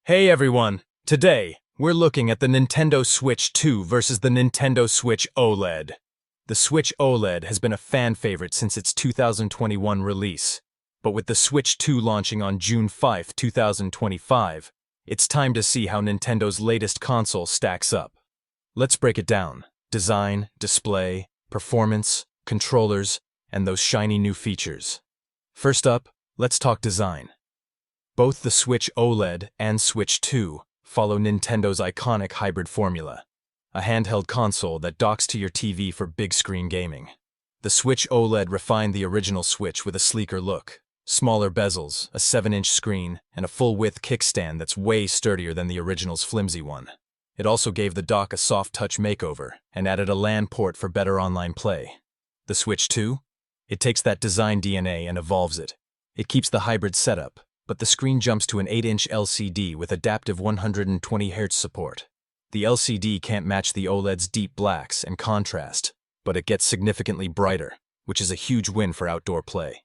Hey everyone! Today, we're looking at the Nintendo Switch 2 versus the Nintendo Switch OLED. The Switch OLED has been a fan favorite since its 2021 release, but with the Switch 2 launching on June 5, 2025, it's time to see how Nintendo's latest console stacks up. Let's break it down. Design, display, performance, controllers, and those shiny new features. First up, let's talk design. Both the Switch OLED and Switch 2 follow Nintendo's iconic hybrid formula, a handheld console that docks to your TV for big-screen gaming. The Switch OLED refined the original Switch with a sleeker look, smaller bezels, a 7-inch screen, and a full-width kickstand that's way sturdier than the original's flimsy one. It also gave the dock a soft-touch makeover and added a LAN port for better online play. The Switch 2? It takes that design DNA and evolves it. It keeps the hybrid setup, but the screen jumps to an 8-inch LCD with adaptive 120Hz support. The LCD can't match the OLED's deep blacks and contrast, but it gets significantly brighter, which is a huge win for outdoor play.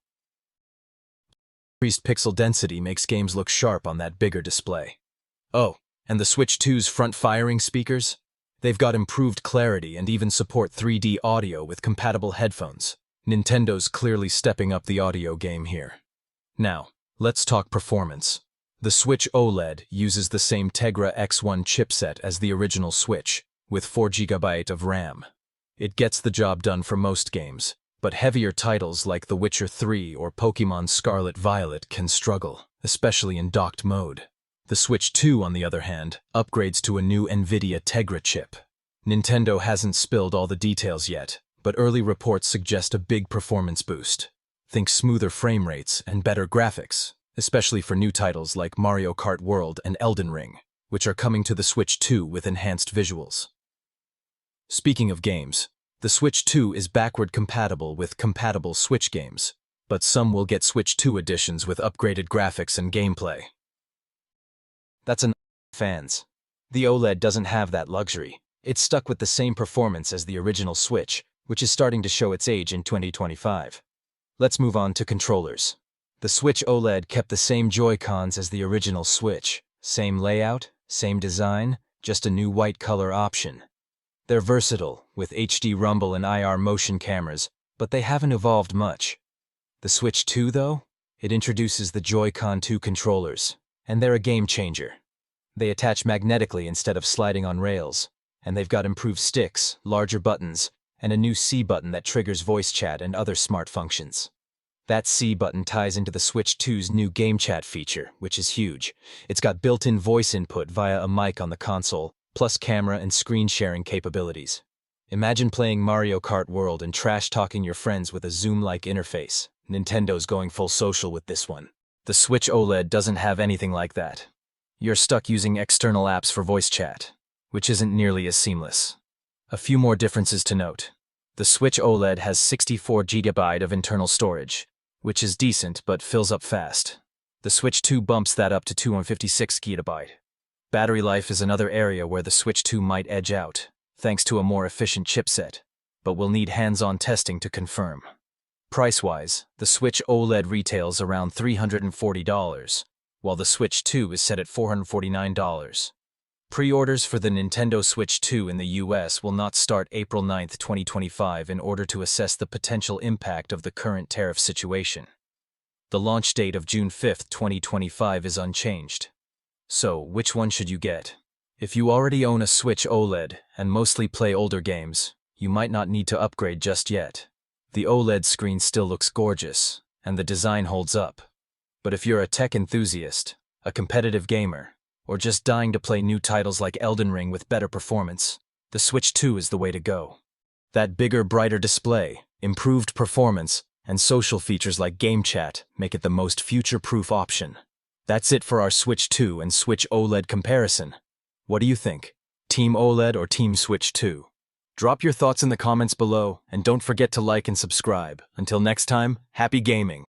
Increased pixel density makes games look sharp on that bigger display. Oh, and the Switch 2's front-firing speakers? They've got improved clarity and even support 3D audio with compatible headphones. Nintendo's clearly stepping up the audio game here. Now, let's talk performance. The Switch OLED uses the same Tegra X1 chipset as the original Switch, with 4GB of RAM. It gets the job done for most games, but heavier titles like The Witcher 3 or Pokémon Scarlet Violet can struggle, especially in docked mode. The Switch 2, on the other hand, upgrades to a new NVIDIA Tegra chip. Nintendo hasn't spilled all the details yet, but early reports suggest a big performance boost. Think smoother frame rates and better graphics, especially for new titles like Mario Kart World and Elden Ring, which are coming to the Switch 2 with enhanced visuals. Speaking of games, the Switch 2 is backward compatible with compatible Switch games, but some will get Switch 2 editions with upgraded graphics and gameplay. That's enough, fans. The OLED doesn't have that luxury. It's stuck with the same performance as the original Switch, which is starting to show its age in 2025. Let's move on to controllers. The Switch OLED kept the same Joy-Cons as the original Switch. Same layout, same design, just a new white color option. They're versatile, with HD rumble and IR motion cameras, but they haven't evolved much. The Switch 2, though? It introduces the Joy-Con 2 controllers, and they're a game changer. They attach magnetically instead of sliding on rails, and they've got improved sticks, larger buttons, and a new C button that triggers voice chat and other smart functions. That C button ties into the Switch 2's new game chat feature, which is huge. It's got built-in voice input via a mic on the console, plus camera and screen sharing capabilities. Imagine playing Mario Kart World and trash-talking your friends with a Zoom-like interface. Nintendo's going full social with this one. The Switch OLED doesn't have anything like that. You're stuck using external apps for voice chat, which isn't nearly as seamless. A few more differences to note. The Switch OLED has 64GB of internal storage, which is decent but fills up fast. The Switch 2 bumps that up to 256GB. Battery life is another area where the Switch 2 might edge out, thanks to a more efficient chipset, but we'll need hands-on testing to confirm. Price-wise, the Switch OLED retails around $340, while the Switch 2 is set at $449. Pre-orders for the Nintendo Switch 2 in the US will not start April 9, 2025 in order to assess the potential impact of the current tariff situation. The launch date of June 5, 2025 is unchanged. So, which one should you get? If you already own a Switch OLED and mostly play older games, you might not need to upgrade just yet. The OLED screen still looks gorgeous, and the design holds up. But if you're a tech enthusiast, a competitive gamer, or just dying to play new titles like Elden Ring with better performance, the Switch 2 is the way to go. That bigger, brighter display, improved performance, and social features like game chat make it the most future-proof option. That's it for our Switch 2 and Switch OLED comparison. What do you think? Team OLED or Team Switch 2? Drop your thoughts in the comments below, and don't forget to like and subscribe. Until next time, happy gaming!